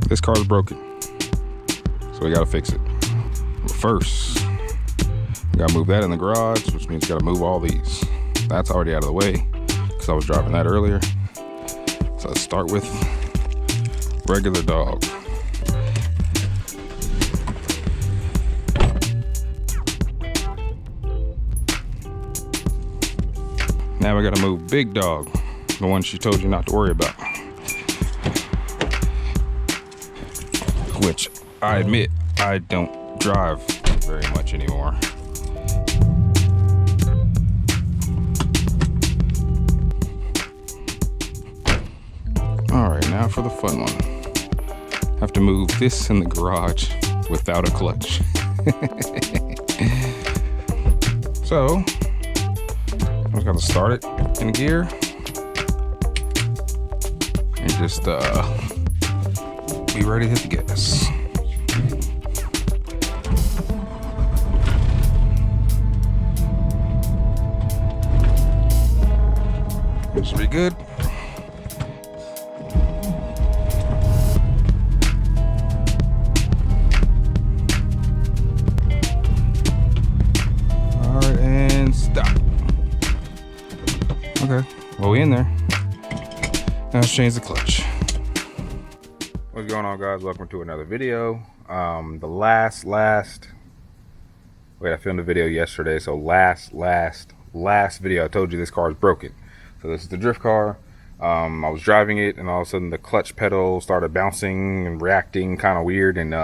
This car is broken, so we gotta fix it. But first, we gotta move that in the garage, which means we gotta move all these. That's already out of the way because I was driving that earlier. So let's start with regular dog. Now we gotta move big dog, the one she told you not to worry about. Which I admit I don't drive very much anymore. All right, now for the fun one. Have to move this in the garage without a clutch. So, I'm just gonna start it in gear and just be ready to hit the gas. This should be good. All right, and stop. Okay, well, we in there. Now let's change the clutch. What's going on, guys? Welcome to another video. The last wait, I filmed a video yesterday, so last video I told you this car is broken. So this is the drift car. I was driving it and all of a sudden the clutch pedal started bouncing and reacting kind of weird, and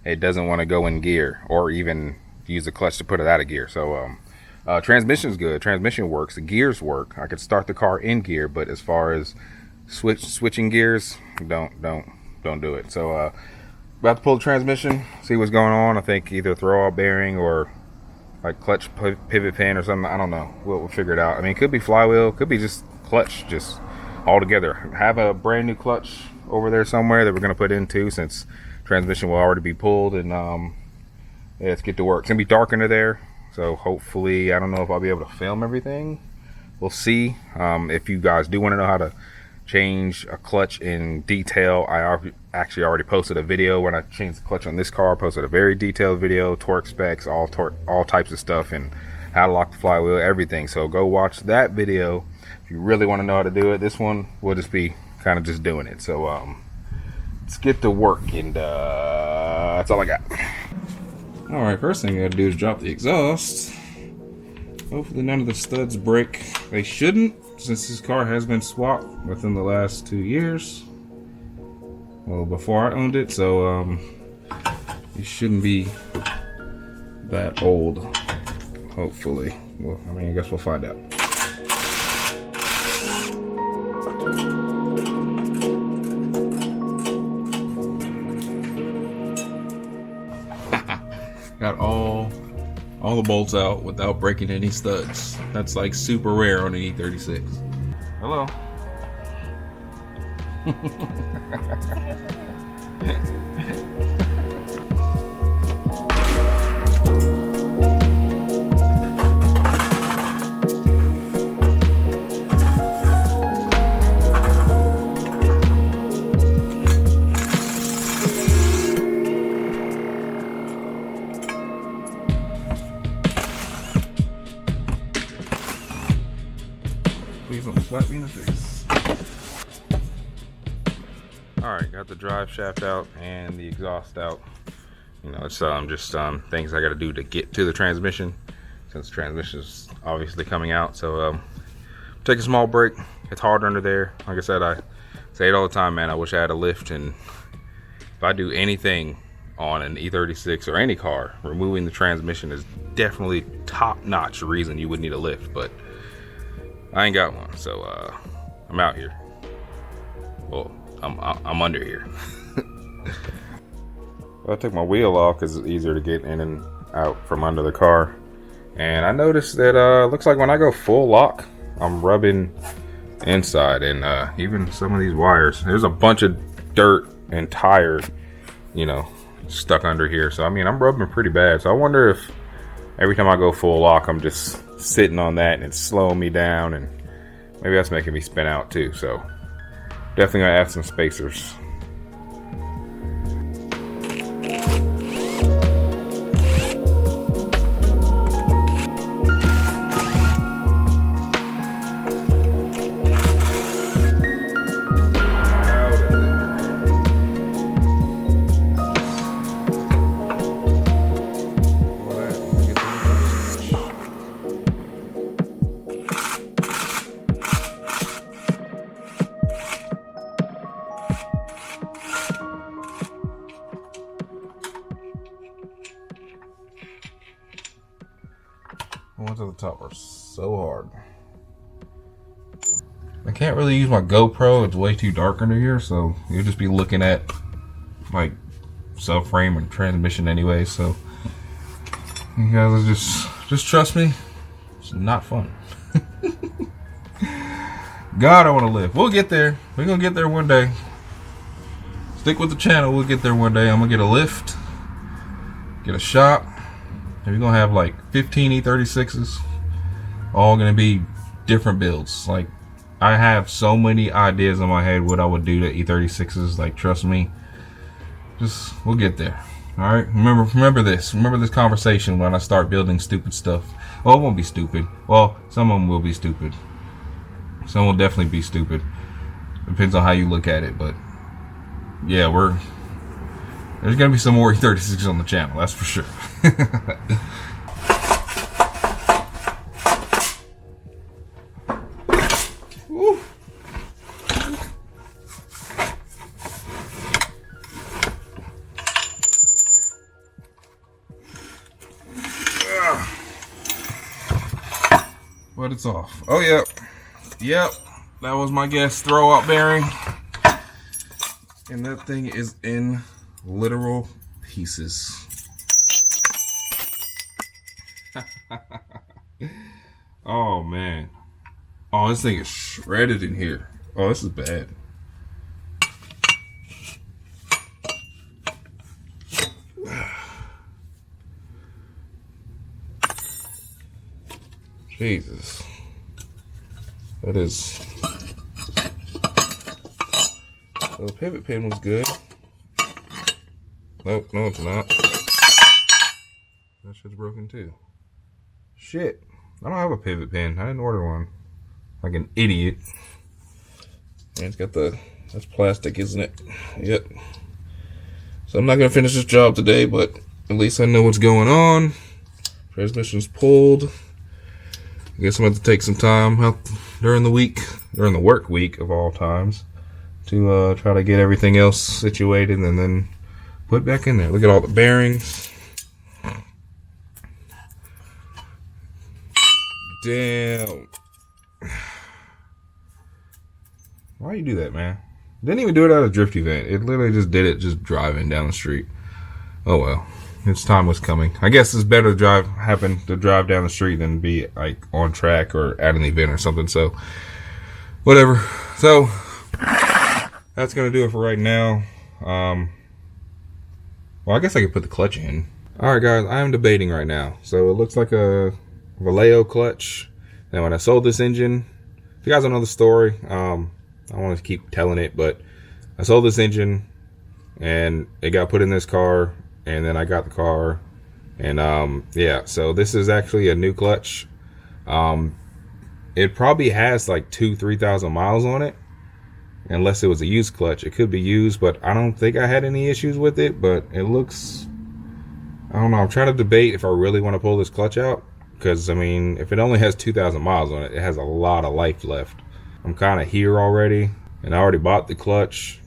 it doesn't want to go in gear or even use the clutch to put it out of gear. So transmission's good, transmission works, the gears work. I could start the car in gear, but as far as switching gears, don't do it. So about to pull the transmission, see what's going on. I think either throw out bearing or like clutch pivot pin or something. I don't know. We'll figure it out. I mean, it could be flywheel, could be just clutch, just all together. Have a brand new clutch over there somewhere that we're gonna put in too, since transmission will already be pulled. And yeah, let's get to work. It's gonna be dark under there, so hopefully, I don't know if I'll be able to film everything. We'll see. If you guys do want to know how to change a clutch in detail, I actually already posted a video when I changed the clutch on this car. I posted a very detailed video, torque specs, all types of stuff, and how to lock the flywheel, everything. So go watch that video if you really want to know how to do it. This one will just be kind of just doing it. So let's get to work, and that's all I got. All right, first thing I gotta do is drop the exhaust. Hopefully none of the studs break. They shouldn't, since this car has been swapped within the last 2 years. Well, before I owned it, so it shouldn't be that old, hopefully. Well, I mean, I guess we'll find out. Got all the bolts out without breaking any studs. That's like super rare on an E36. Hello. Please don't slap me in the face. Alright, got the drive shaft out and the exhaust out. You know, it's just things I gotta do to get to the transmission, since the transmission is obviously coming out. So take a small break. It's hard under there. Like I said, I say it all the time, man. I wish I had a lift, and if I do anything on an E36 or any car, removing the transmission is definitely top-notch reason you would need a lift, but I ain't got one, so I'm out here. Well, I'm under here. I took my wheel off because it's easier to get in and out from under the car, and I noticed that looks like when I go full lock, I'm rubbing inside, and even some of these wires, there's a bunch of dirt and tire, you know, stuck under here. So I mean, I'm rubbing pretty bad. So I wonder if every time I go full lock, I'm just sitting on that and it's slowing me down, and maybe that's making me spin out too. So definitely gonna add some spacers. Ones at the top are so hard. I can't really use my GoPro, it's way too dark under here, so you'll just be looking at like subframe and transmission anyway, so you guys just trust me, it's not fun. God, I want to live. We'll get there. We're gonna get there one day. Stick with the channel, we'll get there one day. I'm gonna get a lift, get a shop, and we're gonna have like 15 E36s, all gonna be different builds. Like, I have so many ideas in my head what I would do to E36s. Like, trust me, we'll get there. All right, remember this conversation when I start building stupid stuff. Well, it won't be stupid. Well, some of them will be stupid. Some will definitely be stupid. Depends on how you look at it, but yeah, there's gonna be some more E36s on the channel, that's for sure. Woo. But it's off. Oh, yep, that was my guess. Throw out bearing, and that thing is in literal pieces. Oh man, oh, this thing is shredded in here. Oh, this is bad. Jesus, that is. So the pivot pin was good. Nope, no, it's not. That shit's broken too. Shit, I don't have a pivot pin. I didn't order one. Like an idiot. And it's got that's plastic, isn't it? Yep. So I'm not gonna finish this job today, but at least I know what's going on. Transmission's pulled. I guess I'm going to take some time out during the work week of all times, to try to get everything else situated and then put it back in there. Look at all the bearings. Damn. Why you do that, man? Didn't even do it at a drift event. It literally just did it just driving down the street. Oh well. Its time was coming. I guess it's better to drive down the street than be like on track or at an event or something. So whatever. So that's gonna do it for right now. Well, I guess I could put the clutch in. All right, guys. I am debating right now. So it looks like a Vallejo clutch. Now, when I sold this engine, if you guys don't know the story, I don't want to keep telling it, but I sold this engine and it got put in this car. And then I got the car, and yeah, so this is actually a new clutch. It probably has like 2,000-3,000 miles on it, unless it was a used clutch. It could be used, but I don't think I had any issues with it. But it looks, I don't know, I'm trying to debate if I really want to pull this clutch out, because I mean, if it only has 2,000 miles on it, it has a lot of life left. I'm kind of here already, and I already bought the clutch.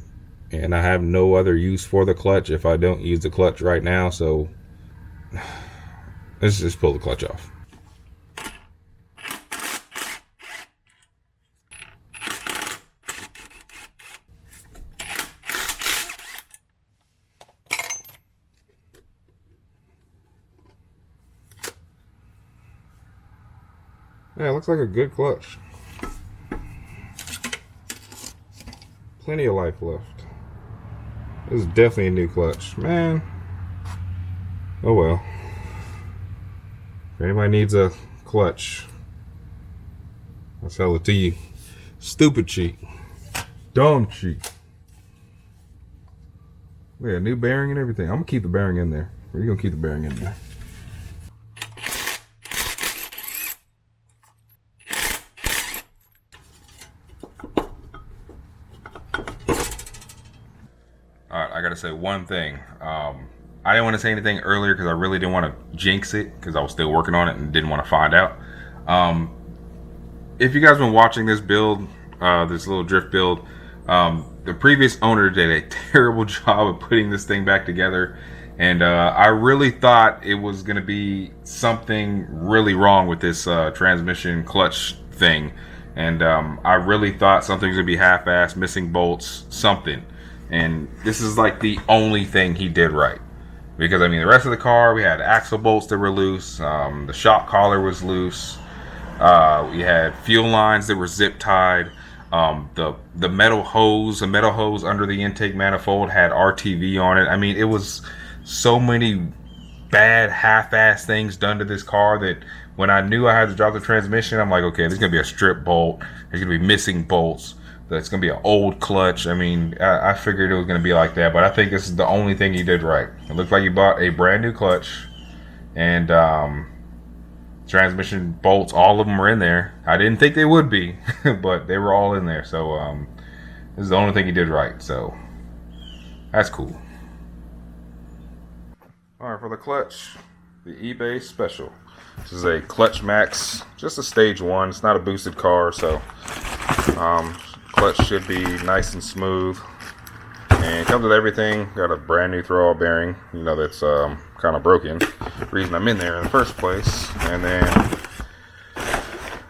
And I have no other use for the clutch if I don't use the clutch right now, so let's just pull the clutch off. Yeah, it looks like a good clutch. Plenty of life left. This is definitely a new clutch, man. Oh well. If anybody needs a clutch, I'll sell it to you. Stupid cheap. Dumb cheap. Yeah, new bearing and everything. I'm gonna keep the bearing in there. We're gonna keep the bearing in there. All right, I gotta say one thing. I didn't want to say anything earlier because I really didn't want to jinx it because I was still working on it and didn't want to find out. If you guys been watching this build, this little drift build, the previous owner did a terrible job of putting this thing back together, and I really thought it was gonna be something really wrong with this transmission clutch thing, and I really thought something was gonna be half-assed, missing bolts, something. And this is like the only thing he did right. Because I mean, the rest of the car, we had axle bolts that were loose, the shock collar was loose, we had fuel lines that were zip tied, the metal hose under the intake manifold had RTV on it. I mean, it was so many bad half-ass things done to this car that when I knew I had to drop the transmission, I'm like, okay, there's gonna be a strip bolt, there's gonna be missing bolts, that's gonna be an old clutch. I mean, I figured it was gonna be like that, but I think this is the only thing he did right. It looked like he bought a brand new clutch, and transmission bolts, all of them were in there. I didn't think they would be, but they were all in there. So this is the only thing he did right. So that's cool. All right, for the clutch, the eBay special. This is a Clutch Max, just a stage 1. It's not a boosted car, so clutch should be nice and smooth, and it comes with everything. Got a brand new throw bearing, you know, that's kind of broken, reason I'm in there in the first place. And then,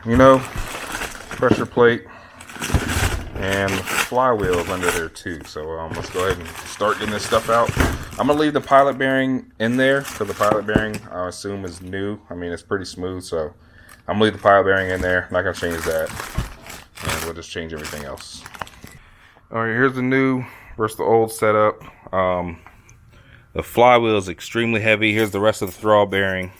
you know, pressure plate and flywheels under there too. So let's go ahead and start getting this stuff out. I'm gonna leave the pilot bearing in there because the pilot bearing, I assume, is new. I mean, it's pretty smooth, so I'm gonna leave the pilot bearing in there. Not gonna change that. And we'll just change everything else. All right, here's the new versus the old setup. The flywheel is extremely heavy. Here's the rest of the throttle bearing.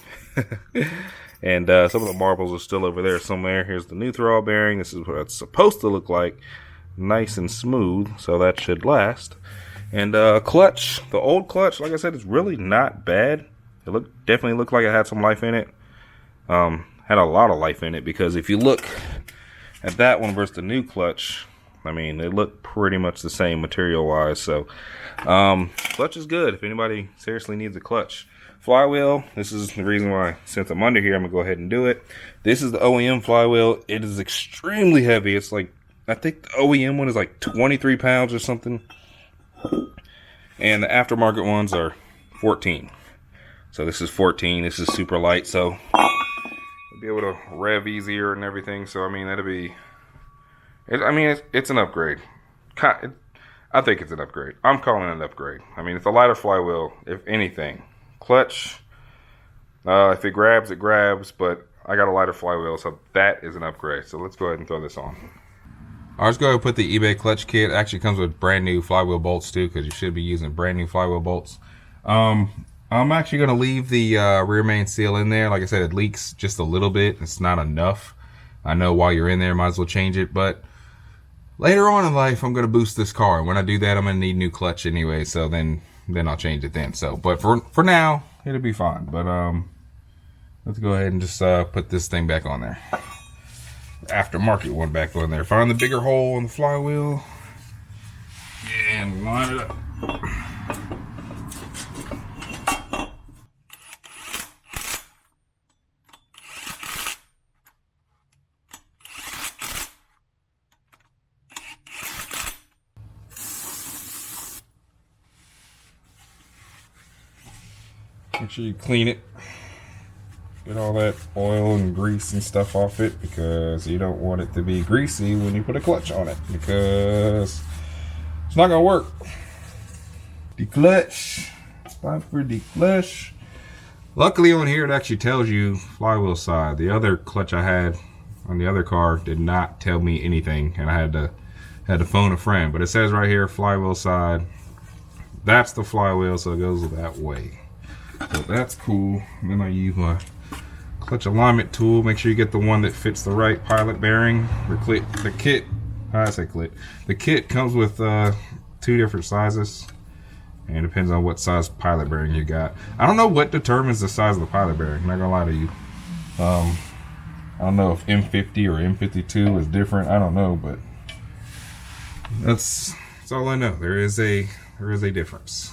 And some of the marbles are still over there somewhere. Here's the new throttle bearing. This is what it's supposed to look like. Nice and smooth, so that should last. And clutch, the old clutch, like I said, is really not bad. It definitely looked like it had some life in it. Had a lot of life in it, because if you look at that one versus the new clutch, I mean, they look pretty much the same material-wise. So, clutch is good if anybody seriously needs a clutch. Flywheel, this is the reason why, since I'm under here, I'm going to go ahead and do it. This is the OEM flywheel. It is extremely heavy. It's like, I think the OEM one is like 23 pounds or something. And the aftermarket ones are 14. So this is 14. This is super light. So be able to rev easier and everything. So I mean, that'll be, it's an upgrade. I think it's an upgrade. I'm calling it an upgrade. I mean, it's a lighter flywheel, if anything. Clutch, if it grabs, it grabs, but I got a lighter flywheel, so that is an upgrade. So let's go ahead and throw this on. All right, let's go ahead and put the eBay clutch kit. It actually comes with brand new flywheel bolts too, because you should be using brand new flywheel bolts. I'm actually going to leave the rear main seal in there. Like I said, it leaks just a little bit. It's not enough. I know while you're in there, might as well change it. But later on in life, I'm going to boost this car. When I do that, I'm going to need new clutch anyway. So then I'll change it then. So, but for now, it'll be fine. But let's go ahead and just put this thing back on there. Aftermarket one back on there. Find the bigger hole in the flywheel and line it up. Make sure you clean it. Get all that oil and grease and stuff off it, because you don't want it to be greasy when you put a clutch on it, because it's not gonna work. Declutch. It's time for declutch. Luckily on here it actually tells you flywheel side. The other clutch I had on the other car did not tell me anything, and I had to phone a friend. But it says right here, flywheel side. That's the flywheel, so it goes that way. So that's cool. And then I use my clutch alignment tool. Make sure you get the one that fits the right pilot bearing. The kit comes with 2 different sizes, And it depends on what size pilot bearing you got. I don't know what determines the size of the pilot bearing. I'm not gonna lie to you. I don't know if M50 or M52 is different. I don't know, but that's all I know. There is a difference.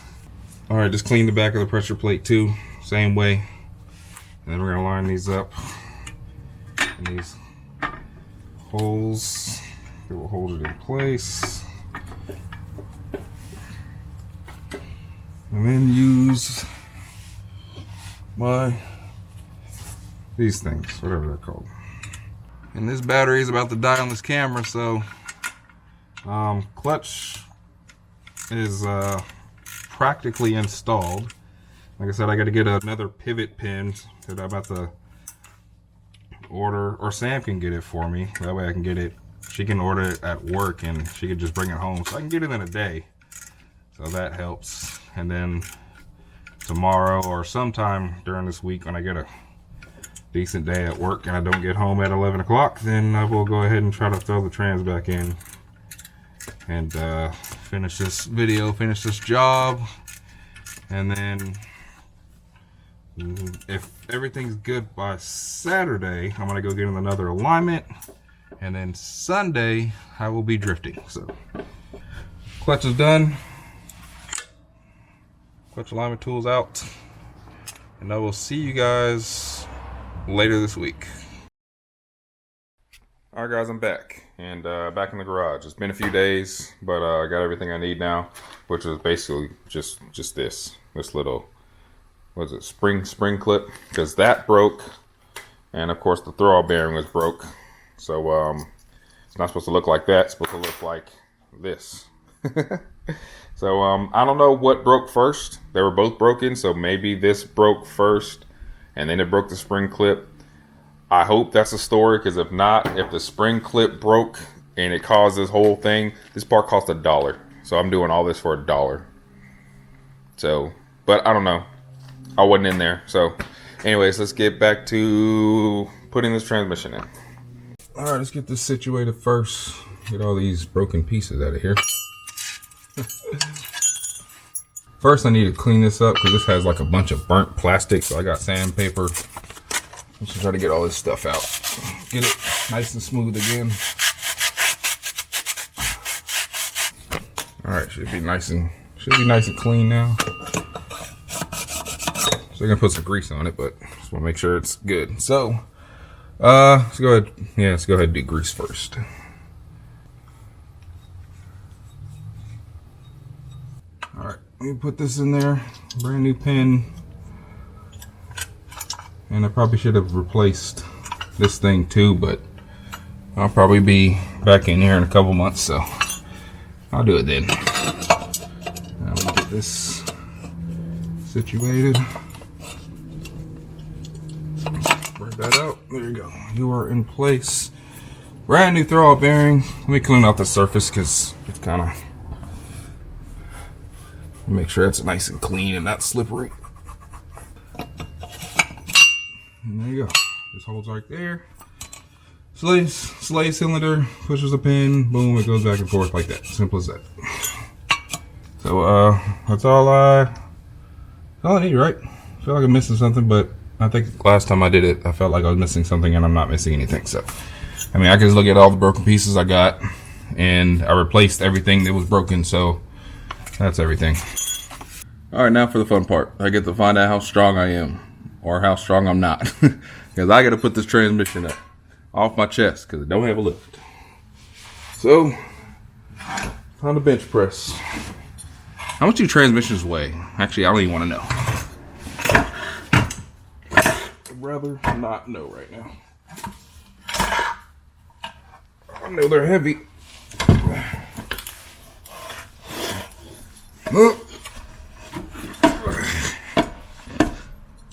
All right, just clean the back of the pressure plate too, same way. And then we're gonna line these up. And these holes, it will hold it in place. And then use these things, whatever they're called. And this battery is about to die on this camera, so clutch is practically installed. Like I said, I got to get another pivot pin that I'm about to order, or Sam can get it for me. That way I can get it. She can order it at work and she can just bring it home, so I can get it in a day. So that helps. And then tomorrow or sometime during this week, when I get a decent day at work and I don't get home at 11 o'clock, then I will go ahead and try to throw the trans back in and finish this video, finish this job. And then if everything's good by Saturday, I'm gonna go get another alignment, and then Sunday I will be drifting. So clutch is done, clutch alignment tools out, and I will see you guys later this week. Alright guys, I'm back, and back in the garage. It's been a few days, but I got everything I need now, which is basically just this little, what is it, spring clip, because that broke, and of course the throw bearing was broke. So it's not supposed to look like that, it's supposed to look like this. So I don't know what broke first. They were both broken, so maybe this broke first and then it broke the spring clip. I hope that's the story, because if not, if the spring clip broke and it caused this whole thing, this part cost $1. So I'm doing all this for $1. So, but I don't know. I wasn't in there. So anyways, let's get back to putting this transmission in. All right, let's get this situated first. Get all these broken pieces out of here. First, I need to clean this up because this has like a bunch of burnt plastic. So I got sandpaper. Let's try to get all this stuff out. Get it nice and smooth again. All right, should be nice and clean now. So I'm gonna put some grease on it, but just want to make sure it's good. So, let's go ahead. Yeah, let's go ahead and do grease first. All right, let me put this in there. Brand new pin. And I probably should have replaced this thing too, but I'll probably be back in here in a couple months, so I'll do it then. Now let me get this situated. Break that out. There you go. You are in place. Brand new throw bearing. Let me clean out the surface because it's kind of, make sure it's nice and clean and not slippery. And there you go. This holds right there. Slave cylinder, pushes a pin, boom, it goes back and forth like that. Simple as that. So that's all I need, right? I feel like I'm missing something, but I think last time I did it, I felt like I was missing something, and I'm not missing anything. So, I mean, I can just look at all the broken pieces I got, and I replaced everything that was broken, so that's everything. All right, now for the fun part. I get to find out how strong I am, or how strong I'm not, because I got to put this transmission up off my chest because it don't have a lift. So, time to bench press. How much do transmissions weigh? Actually, I don't even want to know. I'd rather not know right now. I know they're heavy.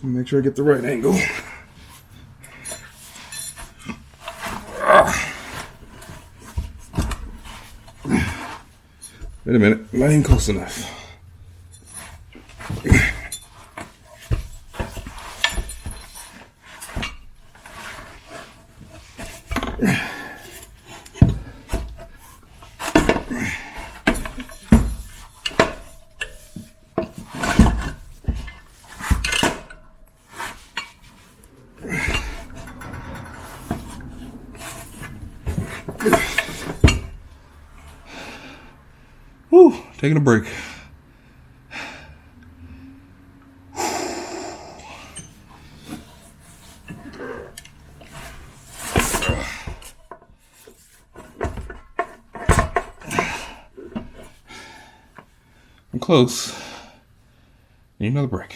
Make sure I get the right angle. Wait a minute, not even close enough. Taking a break. I'm close. Need another break.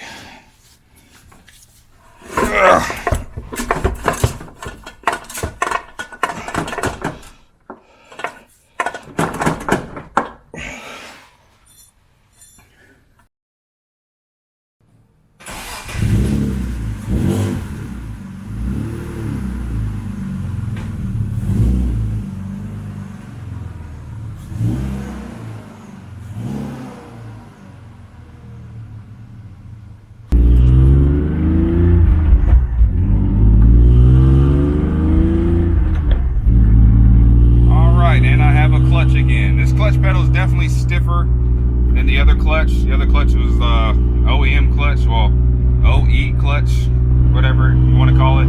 Again, this clutch pedal is definitely stiffer than the other clutch. The other clutch was OEM clutch, well, OE clutch, whatever you want to call it.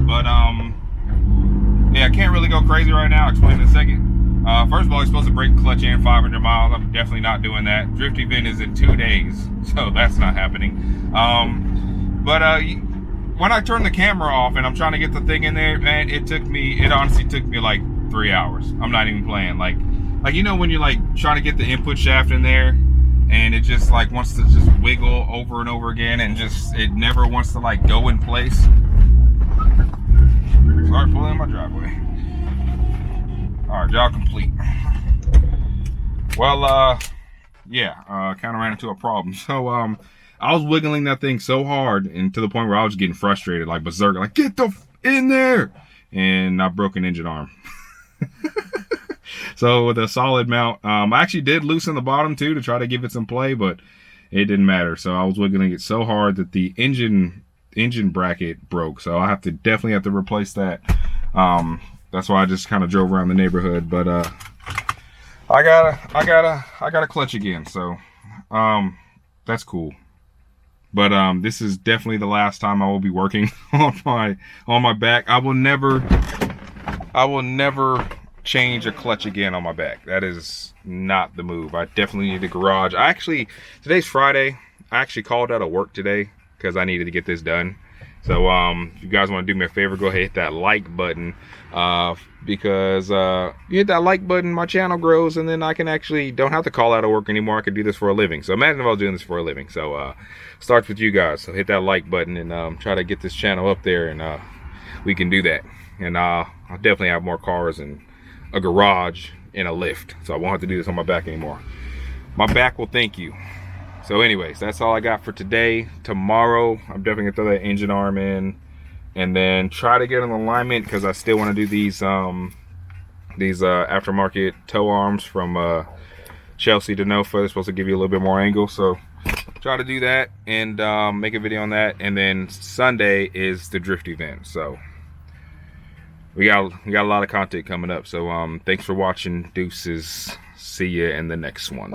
But yeah, I can't really go crazy right now. I'll explain in a second. First of all, you're supposed to break the clutch in 500 miles. I'm definitely not doing that. Drift event is in 2 days, so that's not happening. When I turn the camera off and I'm trying to get the thing in there, man, it honestly took me like 3 hours. I'm not even playing. Like you know when you're like trying to get the input shaft in there and it just like wants to just wiggle over and over again and just it never wants to like go in place. Sorry, pulling in my driveway. Alright, job complete. Well, yeah, kind of ran into a problem. So I was wiggling that thing so hard and to the point where I was getting frustrated, like berserk, like get the in there, and I broke an engine arm. So with a solid mount, I actually did loosen the bottom too to try to give it some play, but it didn't matter. So I was wiggling it so hard that the engine bracket broke. So I definitely have to replace that. That's why I just kind of drove around the neighborhood. But I got a clutch again. So that's cool. But this is definitely the last time I will be working on my back. I will never change a clutch again on my back. That is not the move. I definitely need a garage. Today's Friday. I actually called out of work today because I needed to get this done. So if you guys want to do me a favor, go ahead and hit that like button, because you hit that like button, my channel grows, and then I can actually don't have to call out of work anymore. I can do this for a living. So imagine if I was doing this for a living. So starts with you guys. So hit that like button and try to get this channel up there, and we can do that. And I'll definitely have more cars and a garage and a lift, so I won't have to do this on my back anymore. My back will thank you. So anyways, that's all I got for today. Tomorrow I'm definitely gonna throw that engine arm in and then try to get an alignment, because I still want to do these aftermarket tow arms from Chelsea to Nofa. They're supposed to give you a little bit more angle, so try to do that and make a video on that. And then Sunday is the drift event, so we got a lot of content coming up. So thanks for watching. Deuces. See you in the next one.